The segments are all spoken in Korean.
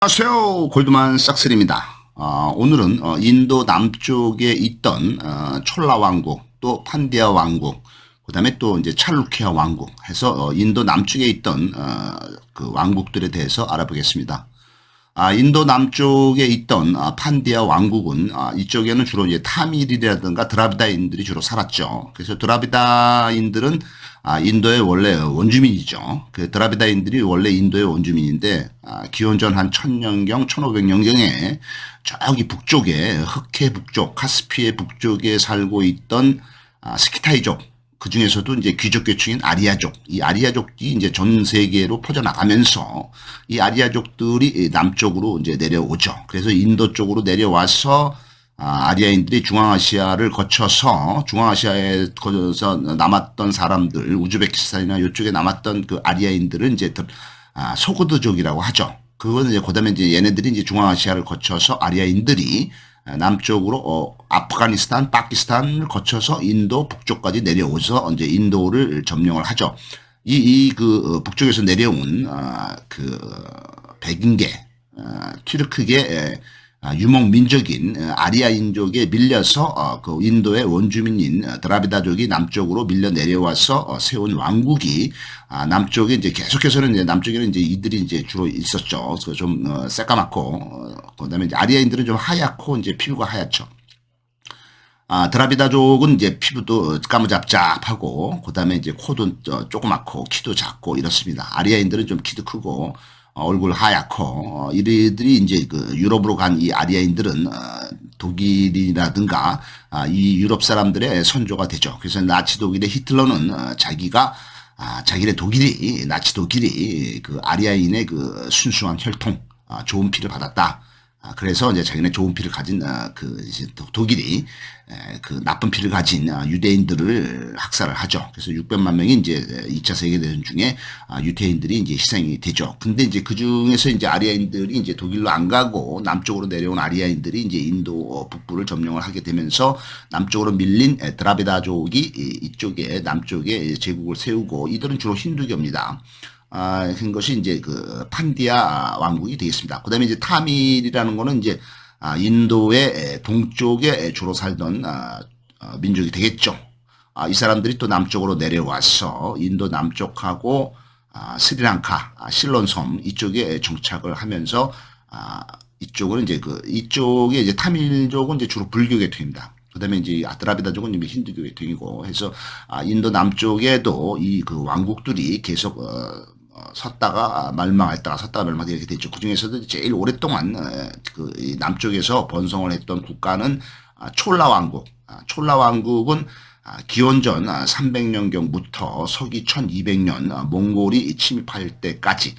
안녕하세요. 골드만 삭스입니다. 오늘은 인도 남쪽에 있던 촐라 왕국, 또 판디아 왕국, 그 다음에 또 이제 찰루키아 왕국 해서 인도 남쪽에 있던 그 왕국들에 대해서 알아보겠습니다. 인도 남쪽에 있던 판디아 왕국은 이쪽에는 주로 이제 타밀이라든가 드라비다인들이 주로 살았죠. 그래서 드라비다인들은 인도의 원래 원주민이죠. 그 드라비다인들이 원래 인도의 원주민인데 기원전 한 1000년경, 1500년경에 저기 북쪽에 흑해 북쪽, 카스피의 북쪽에 살고 있던 스키타이족, 그 중에서도 이제 귀족 계층인 아리아족, 이 아리아족이 이제 전 세계로 퍼져나가면서 이 아리아족들이 남쪽으로 이제 내려오죠. 그래서 인도 쪽으로 내려와서 아리아인들이 중앙아시아를 거쳐서 중앙아시아에 거쳐서 남았던 사람들, 우즈베키스탄이나 이쪽에 남았던 그 아리아인들은 이제 소그드족이라고 하죠. 그거는 이제 그다음에 이제 얘네들이 이제 중앙아시아를 거쳐서 아리아인들이 남쪽으로 아프가니스탄, 파키스탄을 거쳐서 인도 북쪽까지 내려오서 이제 인도를 점령을 하죠. 그 북쪽에서 내려온 그 백인계, 튀르크계 유목 민족인 아리아인족에 밀려서 그 인도의 원주민인 드라비다족이 남쪽으로 밀려 내려와서 세운 왕국이 남쪽에 이제 계속해서는 이제 남쪽에는 이제 이들이 이제 주로 있었죠. 그래서 좀 새까맣고 그다음에 이제 아리아인들은 좀 하얗고 이제 피부가 하얗죠. 드라비다족은 이제 피부도 까무잡잡하고 그다음에 이제 코도 조그맣고 키도 작고 이렇습니다. 아리아인들은 좀 키도 크고 얼굴 하얗고 이들이 이제 그 유럽으로 간 이 아리아인들은 독일이라든가 이 유럽 사람들의 선조가 되죠. 그래서 나치 독일의 히틀러는 자기네 독일이 나치 독일이 그 아리아인의 그 순수한 혈통 좋은 피를 받았다. 그래서 이제 자기네 좋은 피를 가진 그 이제 독일이 그 나쁜 피를 가진 유대인들을 학살을 하죠. 그래서 600만 명이 이제 2차 세계대전 중에 유대인들이 이제 희생이 되죠. 근데 이제 그 중에서 이제 아리아인들이 이제 독일로 안 가고 남쪽으로 내려온 아리아인들이 이제 인도 북부를 점령을 하게 되면서 남쪽으로 밀린 드라비다족이 이쪽에 남쪽에 제국을 세우고 이들은 주로 힌두교입니다. 한 것이 이제 그 판디아 왕국이 되겠습니다. 그 다음에 이제 타밀이라는 거는 이제 인도의 동쪽에 주로 살던 민족이 되겠죠. 이 사람들이 또 남쪽으로 내려와서 인도 남쪽하고 스리랑카, 실론섬 이쪽에 정착을 하면서 이쪽은 이제 이쪽에 이제 타밀족은 이제 주로 불교 계통입니다. 그다음에 이제 드라비다족은 이제 힌두교 계통이고 해서 인도 남쪽에도 이 그 왕국들이 계속 섰다가 멸망했다가 섰다가 멸망했다 이렇게 됐죠. 그 중에서도 제일 오랫동안 그 남쪽에서 번성을 했던 국가는 촐라 왕국. 촐라 왕국은 기원전 300년경부터 서기 1200년 몽골이 침입할 때까지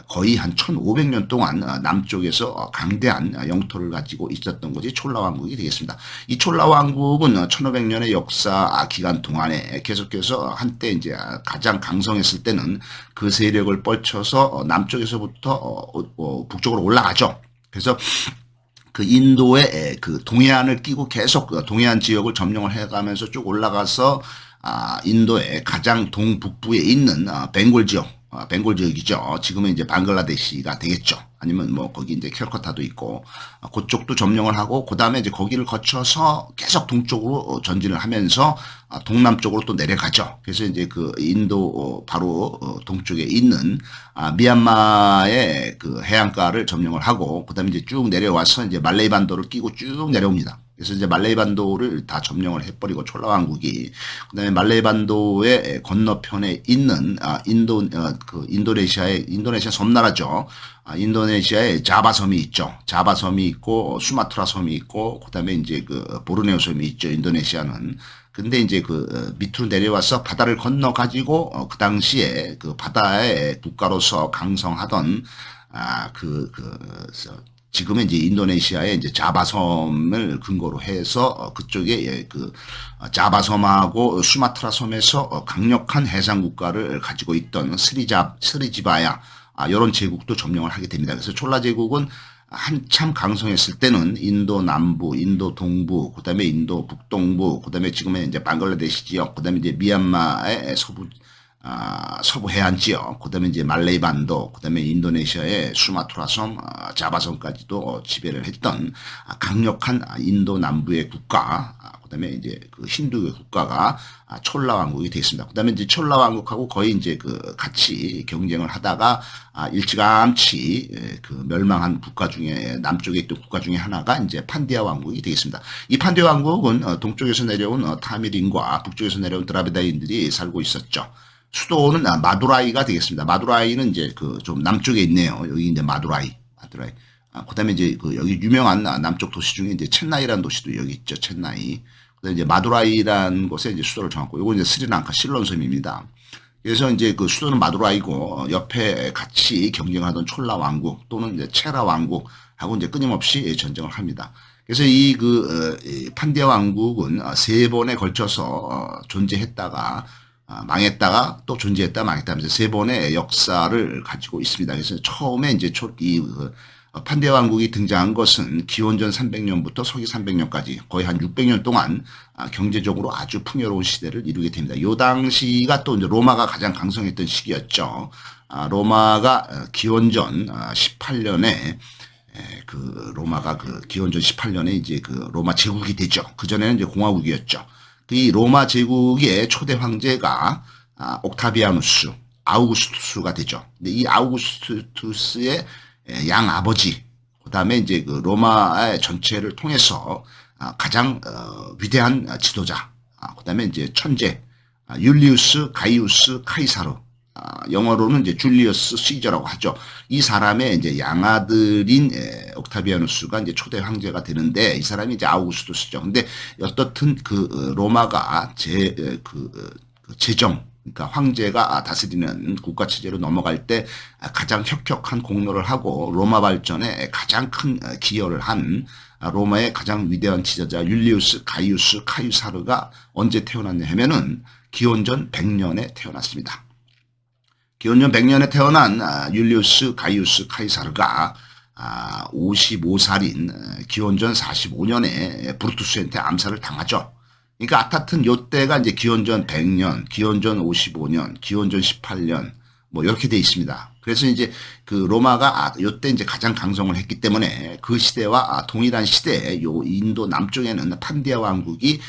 거의 한 1500년 동안 남쪽에서 강대한 영토를 가지고 있었던 것이 촐라 왕국이 되겠습니다. 이 촐라 왕국은 1500년의 역사 기간 동안에 계속해서 한때 이제 가장 강성했을 때는 그 세력을 뻗쳐서 남쪽에서부터 북쪽으로 올라가죠. 그래서 그 인도의 그 동해안을 끼고 계속 동해안 지역을 점령을 해가면서 쭉 올라가서 인도의 가장 동북부에 있는 벵골 지역, 벵골 지역이죠. 지금은 이제 방글라데시가 되겠죠. 아니면 뭐 거기 이제 캘커타도 있고 그쪽도 점령을 하고 그 다음에 이제 거기를 거쳐서 계속 동쪽으로 전진을 하면서 동남쪽으로 또 내려가죠. 그래서 이제 그 인도 바로 동쪽에 있는 미얀마의 그 해안가를 점령을 하고 그 다음에 이제 쭉 내려와서 이제 말레이 반도를 끼고 쭉 내려옵니다. 그래서 이제 말레이 반도를 다 점령을 해버리고 촐라 왕국이 그다음에 말레이 반도의 건너편에 있는 인도네시아 섬나라죠. 인도네시아에 자바 섬이 있죠. 자바 섬이 있고 수마트라 섬이 있고 그다음에 이제 그 보르네오 섬이 있죠. 인도네시아는. 근데 이제 그 밑으로 내려와서 바다를 건너 가지고 그 당시에 그 바다의 국가로서 강성하던 지금은 이제 인도네시아의 이제 자바섬을 근거로 해서 그쪽에 그 자바섬하고 수마트라 섬에서 강력한 해상 국가를 가지고 있던 스리지바야 이런 제국도 점령을 하게 됩니다. 그래서 촐라 제국은 한참 강성했을 때는 인도 남부, 인도 동부, 그다음에 인도 북동부, 그다음에 지금의 이제 방글라데시 지역, 그다음에 이제 미얀마의 서부 서부 해안 지역, 그다음에 이제 말레이 반도, 그다음에 인도네시아의 수마트라 섬, 자바섬까지도 지배를 했던 강력한 인도 남부의 국가, 그다음에 이제 그 힌두교 국가가 촐라 왕국이 되겠습니다. 그다음에 이제 촐라 왕국하고 거의 이제 그 같이 경쟁을 하다가 일찌감치 그 멸망한 국가 중에 남쪽에 있던 국가 중에 하나가 이제 판디아 왕국이 되겠습니다. 이 판디아 왕국은 동쪽에서 내려온 타미린과 북쪽에서 내려온 드라비다인들이 살고 있었죠. 수도는 마두라이가 되겠습니다. 마두라이는 이제 그 좀 남쪽에 있네요. 여기 이제 마두라이. 그다음에 이제 그 여기 유명한 남쪽 도시 중에 이제 첸나이라는 도시도 여기 있죠. 첸나이. 그다음에 이제 마두라이라는 곳에 이제 수도를 정하고, 요거 이제 스리랑카 실론섬입니다. 그래서 이제 그 수도는 마두라이고 옆에 같이 경쟁하던 촐라 왕국 또는 이제 체라 왕국하고 이제 끊임없이 전쟁을 합니다. 그래서 이 판디아 왕국은 세 번에 걸쳐서 존재했다가 망했다가 또 존재했다 망했다 하면서 세 번의 역사를 가지고 있습니다. 그래서 처음에 이제 판디아 왕국이 등장한 것은 기원전 300년부터 서기 300년까지 거의 한 600년 동안 경제적으로 아주 풍요로운 시대를 이루게 됩니다. 요 당시가 또 이제 로마가 가장 강성했던 시기였죠. 로마가 기원전 18년에 로마가 기원전 18년에 이제 로마 제국이 되죠. 그 전에는 이제 공화국이었죠. 이 로마 제국의 초대 황제가 옥타비아누스, 아우구스투스가 되죠. 근데 이 아우구스투스의 양 아버지, 그다음에 이제 그 로마의 전체를 통해서 가장 위대한 지도자, 그다음에 이제 천재 율리우스 가이우스 카이사르, 영어로는 이제 줄리어스 시저라고 하죠. 이 사람의 이제 양아들인 옥타비아누스가 이제 초대 황제가 되는데, 이 사람이 이제 아우구스투스죠. 근데 어떻든 로마가 재정, 그러니까 황제가 다스리는 국가 체제로 넘어갈 때 가장 혁혁한 공로를 하고 로마 발전에 가장 큰 기여를 한 로마의 가장 위대한 지도자 율리우스 가이우스 카이사르가 언제 태어났냐 하면은 기원전 100년에 태어났습니다. 기원전 100년에 태어난 율리우스 가이우스 카이사르가 55살인 기원전 45년에 브루투스한테 암살을 당하죠. 그러니까 아타튼 요때가 이제 기원전 100년, 기원전 55년, 기원전 18년 뭐 이렇게 돼 있습니다. 그래서 이제 로마가 요때 이제 가장 강성을 했기 때문에 그 시대와 동일한 시대에 요 인도 남쪽에는 판디아 왕국이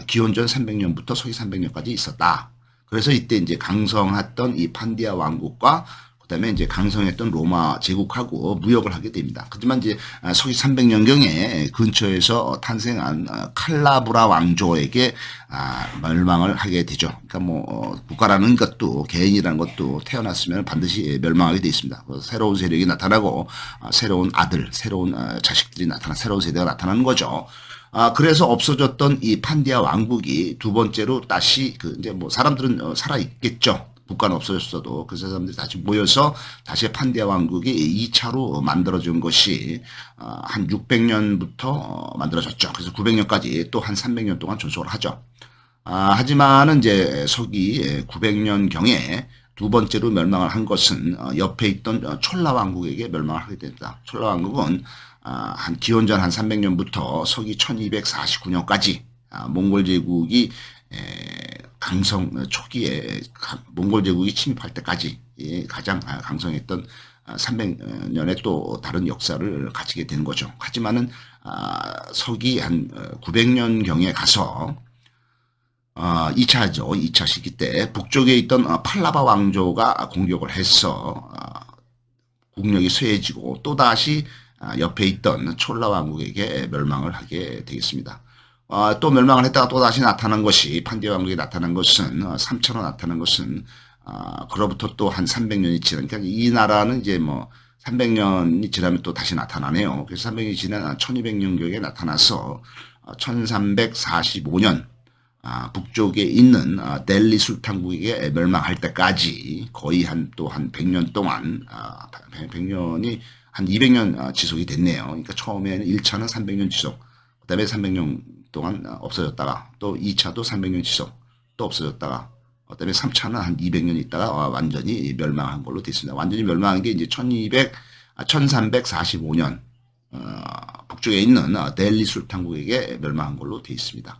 기원전 300년부터 서기 300년까지 있었다. 그래서 이때 이제 강성했던 이 판디아 왕국과 그다음에 이제 강성했던 로마 제국하고 무역을 하게 됩니다. 하지만 이제 서기 300년경에 근처에서 탄생한 칼라브라 왕조에게 멸망을 하게 되죠. 그러니까 뭐 국가라는 것도 개인이라는 것도 태어났으면 반드시 멸망하게 돼 있습니다. 새로운 세력이 나타나고 새로운 아들, 새로운 자식들이 새로운 세대가 나타나는 거죠. 그래서 없어졌던 이 판디아 왕국이 두 번째로 다시 이제 뭐 사람들은 살아 있겠죠. 국가는 없어졌어도 그 사람들이 다시 모여서 다시 판디아 왕국이 2차로 만들어진 것이 한 600년부터 만들어졌죠. 그래서 900년까지 또 한 300년 동안 존속을 하죠. 하지만은 이제 서기 900년경에 두 번째로 멸망을 한 것은 옆에 있던 촐라 왕국에게 멸망을 하게 됩니다. 촐라 왕국은 한 기원전 한 300년부터 서기 1249년까지 몽골 제국이 강성 초기에 몽골 제국이 침입할 때까지 가장 강성했던 300년의 또 다른 역사를 가지게 되는 거죠. 하지만은 서기 한 900년경에 가서 2차죠. 2차 시기 때 북쪽에 있던 팔라바 왕조가 공격을 해서 국력이 쇠해지고 또다시 옆에 있던 촐라 왕국에게 멸망을 하게 되겠습니다. 또 멸망을 했다가 또 다시 나타난 것이 판디아 왕국이 나타난 것은 3차로 나타난 것은 그로부터 또 한 300년이 지나니까 이 나라는 이제 뭐 300년이 지나면 또 다시 나타나네요. 그래서 300년이 지난 1200년경에 나타나서 1345년 북쪽에 있는 델리 술탄국에게 멸망할 때까지 거의 또 한 100년 동안 100년이 한 200년 지속이 됐네요. 그러니까 처음에는 1차는 300년 지속, 그 다음에 300년 동안 없어졌다가 또 2차도 300년 지속 또 없어졌다가 그다음에 3차는 한 200년 있다가 완전히 멸망한 걸로 됐습니다. 완전히 멸망한 게 이제 1345년 북쪽에 있는 델리 술탄국에게 멸망한 걸로 되어 있습니다.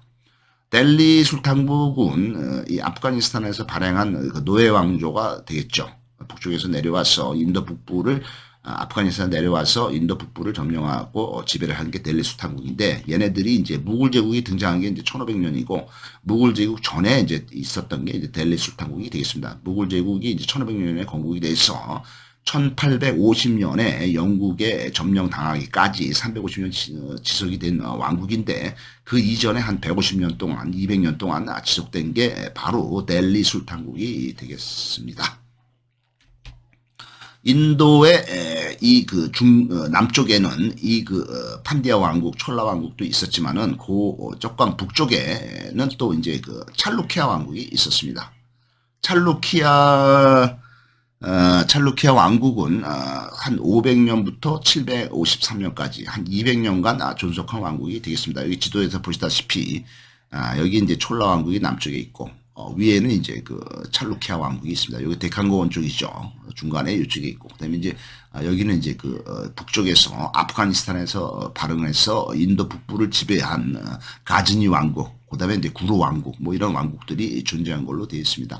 델리 술탄국은 이 아프가니스탄에서 발행한 그 노예 왕조가 되겠죠. 북쪽에서 내려와서 인도 북부를 아프가니스탄 내려와서 인도 북부를 점령하고 지배를 한 게 델리 술탄국인데, 얘네들이 이제 무굴 제국이 등장한 게 이제 1500년이고 무굴 제국 전에 이제 있었던 게 이제 델리 술탄국이 되겠습니다. 무굴 제국이 이제 1500년에 건국이 돼서 1850년에 영국에 점령당하기까지 350년 지속이 된 왕국인데, 그 이전에 한 150년 동안, 200년 동안 지속된 게 바로 델리 술탄국이 되겠습니다. 인도의 이 그 남쪽에는 이 그 판디아 왕국, 촐라 왕국도 있었지만은 쪽강 북쪽에는 또 이제 그 찰루키아 왕국이 있었습니다. 찰루키아 왕국은 한 500년부터 753년까지 한 200년간 존속한 왕국이 되겠습니다. 여기 지도에서 보시다시피 여기 이제 촐라 왕국이 남쪽에 있고 위에는 이제 그 찰루키아 왕국이 있습니다. 여기 데칸고원 쪽이죠. 중간에 이쪽에 있고, 그다음에 이제 여기는 이제 그 북쪽에서 아프가니스탄에서 발흥해서 인도 북부를 지배한 가즈니 왕국, 그다음에 이제 구루 왕국, 뭐 이런 왕국들이 존재한 걸로 되어 있습니다.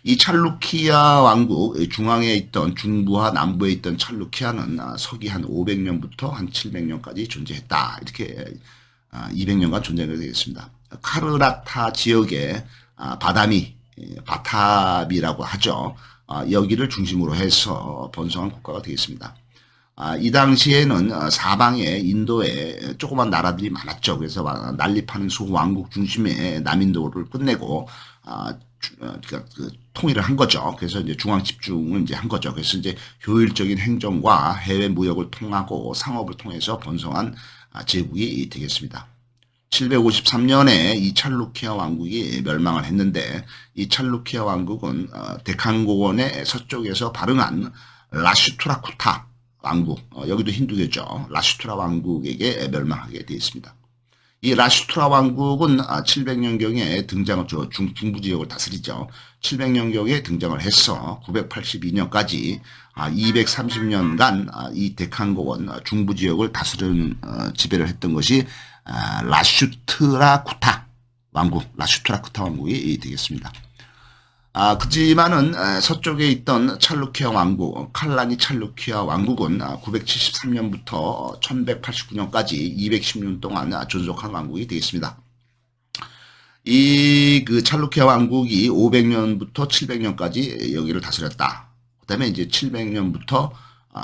이 찰루키아 왕국 중앙에 있던, 중부와 남부에 있던 찰루키아는 서기 한 500년부터 한 700년까지 존재했다. 이렇게 200년간 존재하게 되겠습니다. 카르라타 지역에 바탑이라고 하죠. 여기를 중심으로 해서 번성한 국가가 되겠습니다. 이 당시에는 사방에 인도에 조그만 나라들이 많았죠. 그래서 난립하는 소왕국 중심의 남인도를 끝내고 그러니까 그 통일을 한 거죠. 그래서 이제 중앙 집중을 이제 한 거죠. 그래서 이제 효율적인 행정과 해외 무역을 통하고 상업을 통해서 번성한 제국이 되겠습니다. 753년에 이 찰루키아 왕국이 멸망을 했는데, 이 찰루키아 왕국은 데칸고원의 서쪽에서 발흥한 라슈트라쿠타 왕국, 여기도 힌두교죠. 라슈트라 왕국에게 멸망하게 되어 있습니다. 이 라슈트라 왕국은 700년경에 등장을, 중부 지역을 다스리죠. 700년경에 등장을 해서 982년까지 230년간 이 데칸고원 중부 지역을 다스리는 지배를 했던 것이 라슈트라쿠타 왕국이 되겠습니다. 그지만은 서쪽에 있던 찰루키아 왕국, 칼라니 찰루키아 왕국은 973년부터 1189년까지 210년 동안 존속한 왕국이 되겠습니다. 이 그 찰루키아 왕국이 500년부터 700년까지 여기를 다스렸다. 그다음에 이제 700년부터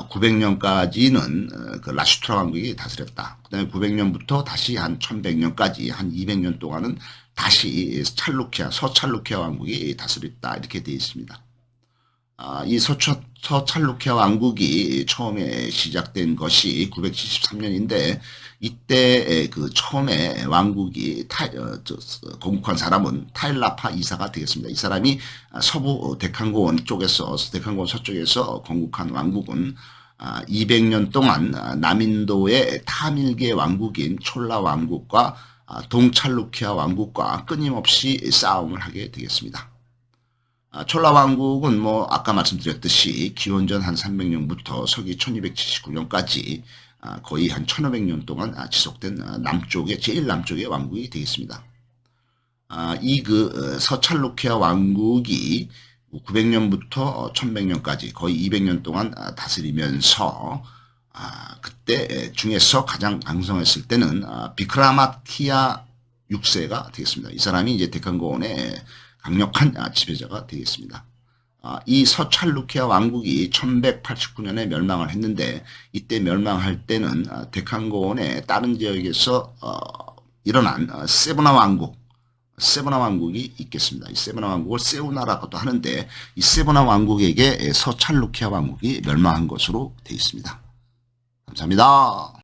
900년까지는 그 라슈트라 왕국이 다스렸다. 그 다음에 900년부터 다시 한 1100년까지 한 200년 동안은 다시 서찰루키아 왕국이 다스렸다. 이렇게 되어 있습니다. 이 서찰루키아 왕국이 처음에 시작된 것이 973년인데, 이때 그 처음에 왕국이 건국한 사람은 타일라파 이사가 되겠습니다. 이 사람이 서부 데칸고원 서쪽에서 건국한 왕국은 200년 동안 남인도의 타밀계 왕국인 촐라 왕국과 동찰루키아 왕국과 끊임없이 싸움을 하게 되겠습니다. 촐라 왕국은 뭐 아까 말씀드렸듯이 기원전 한 300년부터 서기 1279년까지 거의 한 1500년 동안 지속된 제일 남쪽의 왕국이 되겠습니다. 이 그 서찰루키아 왕국이 900년부터 1100년까지 거의 200년 동안 다스리면서 그때 중에서 가장 강성했을 때는 비크라마티아 6세가 되겠습니다. 이 사람이 이제 데칸고원의 강력한 지배자가 되겠습니다. 이 서찰루키아 왕국이 1189년에 멸망을 했는데, 이때 멸망할 때는 데칸고원의 다른 지역에서 일어난 세브나 왕국이 있겠습니다. 이 세브나 왕국을 세우나라고도 하는데, 이 세브나 왕국에게 서찰루키아 왕국이 멸망한 것으로 되어 있습니다. 감사합니다.